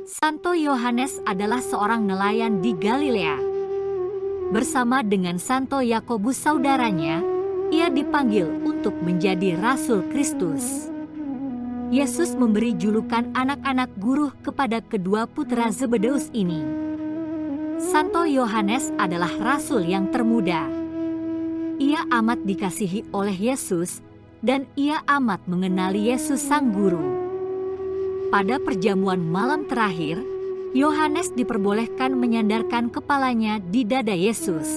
Santo Yohanes adalah seorang nelayan di Galilea. Bersama dengan Santo Yakobus saudaranya, ia dipanggil untuk menjadi Rasul Kristus. Yesus memberi julukan anak-anak guru kepada kedua putra Zebedeus ini. Santo Yohanes adalah rasul yang termuda. Ia amat dikasihi oleh Yesus dan ia amat mengenali Yesus sang guru. Pada perjamuan malam terakhir, Yohanes diperbolehkan menyandarkan kepalanya di dada Yesus.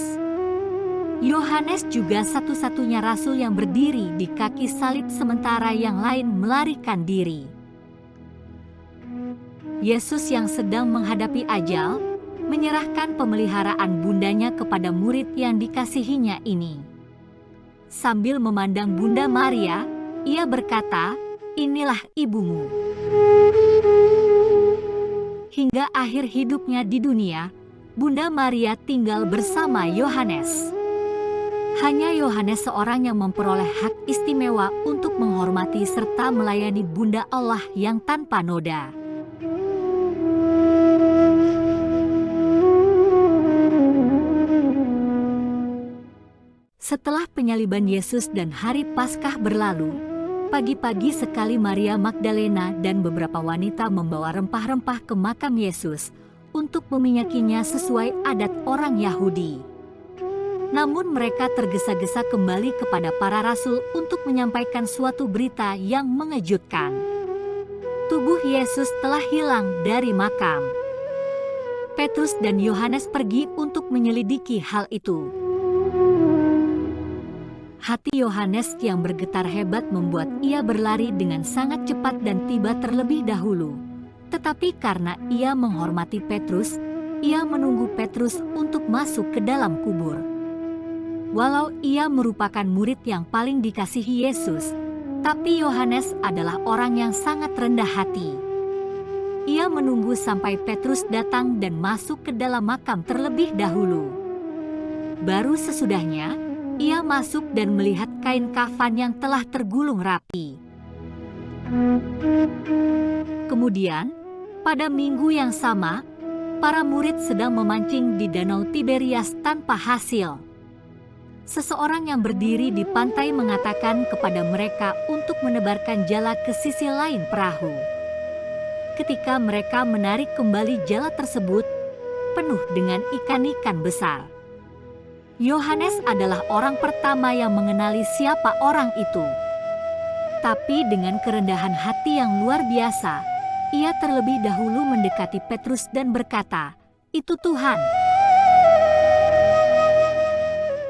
Yohanes juga satu-satunya rasul yang berdiri di kaki salib sementara yang lain melarikan diri. Yesus yang sedang menghadapi ajal, menyerahkan pemeliharaan bundanya kepada murid yang dikasihinya ini. Sambil memandang Bunda Maria, ia berkata, "Inilah ibumu." Hingga akhir hidupnya di dunia, Bunda Maria tinggal bersama Yohanes. Hanya Yohanes seorang yang memperoleh hak istimewa untuk menghormati serta melayani Bunda Allah yang tanpa noda. Setelah penyaliban Yesus dan hari Paskah berlalu, pagi-pagi sekali Maria Magdalena dan beberapa wanita membawa rempah-rempah ke makam Yesus untuk meminyakinya sesuai adat orang Yahudi. Namun mereka tergesa-gesa kembali kepada para rasul untuk menyampaikan suatu berita yang mengejutkan. Tubuh Yesus telah hilang dari makam. Petrus dan Yohanes pergi untuk menyelidiki hal itu. Hati Yohanes yang bergetar hebat membuat ia berlari dengan sangat cepat dan tiba terlebih dahulu. Tetapi karena ia menghormati Petrus, ia menunggu Petrus untuk masuk ke dalam kubur. Walau ia merupakan murid yang paling dikasihi Yesus, tapi Yohanes adalah orang yang sangat rendah hati. Ia menunggu sampai Petrus datang dan masuk ke dalam makam terlebih dahulu. Baru sesudahnya, ia masuk dan melihat kain kafan yang telah tergulung rapi. Kemudian, pada minggu yang sama, para murid sedang memancing di Danau Tiberias tanpa hasil. Seseorang yang berdiri di pantai mengatakan kepada mereka untuk menebarkan jala ke sisi lain perahu. Ketika mereka menarik kembali jala tersebut, penuh dengan ikan-ikan besar. Yohanes adalah orang pertama yang mengenali siapa orang itu. Tapi dengan kerendahan hati yang luar biasa, ia terlebih dahulu mendekati Petrus dan berkata, "Itu Tuhan."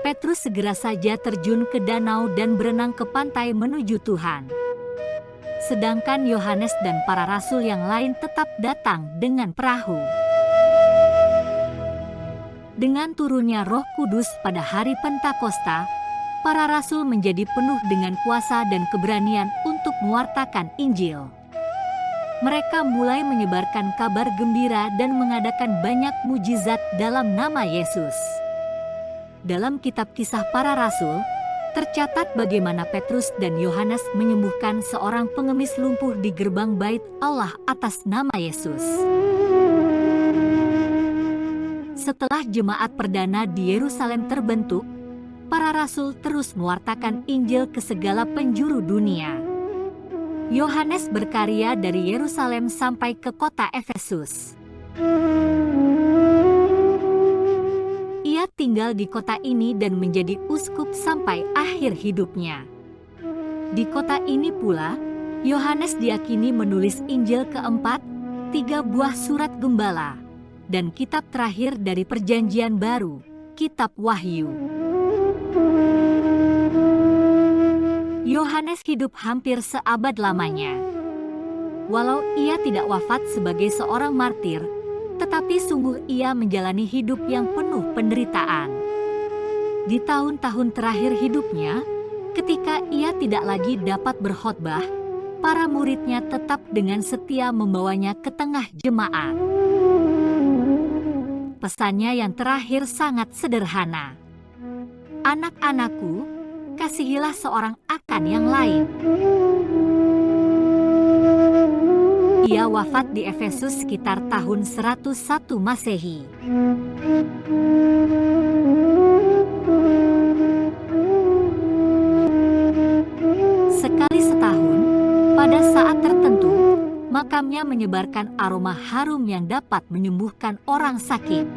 Petrus segera saja terjun ke danau dan berenang ke pantai menuju Tuhan. Sedangkan Yohanes dan para rasul yang lain tetap datang dengan perahu. Dengan turunnya Roh Kudus pada hari Pentakosta, para rasul menjadi penuh dengan kuasa dan keberanian untuk mewartakan Injil. Mereka mulai menyebarkan kabar gembira dan mengadakan banyak mujizat dalam nama Yesus. Dalam kitab Kisah Para Rasul, tercatat bagaimana Petrus dan Yohanes menyembuhkan seorang pengemis lumpuh di gerbang bait Allah atas nama Yesus. Setelah jemaat perdana di Yerusalem terbentuk, para rasul terus mewartakan Injil ke segala penjuru dunia. Yohanes berkarya dari Yerusalem sampai ke kota Efesus. Ia tinggal di kota ini dan menjadi uskup sampai akhir hidupnya. Di kota ini pula, Yohanes diyakini menulis Injil keempat, 3 buah surat gembala, dan kitab terakhir dari Perjanjian Baru, Kitab Wahyu. Yohanes hidup hampir seabad lamanya. Walau ia tidak wafat sebagai seorang martir, tetapi sungguh ia menjalani hidup yang penuh penderitaan. Di tahun-tahun terakhir hidupnya, ketika ia tidak lagi dapat berkhotbah, para muridnya tetap dengan setia membawanya ke tengah jemaat. Pesannya yang terakhir sangat sederhana. "Anak-anakku, kasihilah seorang akan yang lain." Ia wafat di Efesus sekitar tahun 101 Masehi. Sekali setahun, pada saat tertentu, makamnya menyebarkan aroma harum yang dapat menyembuhkan orang sakit.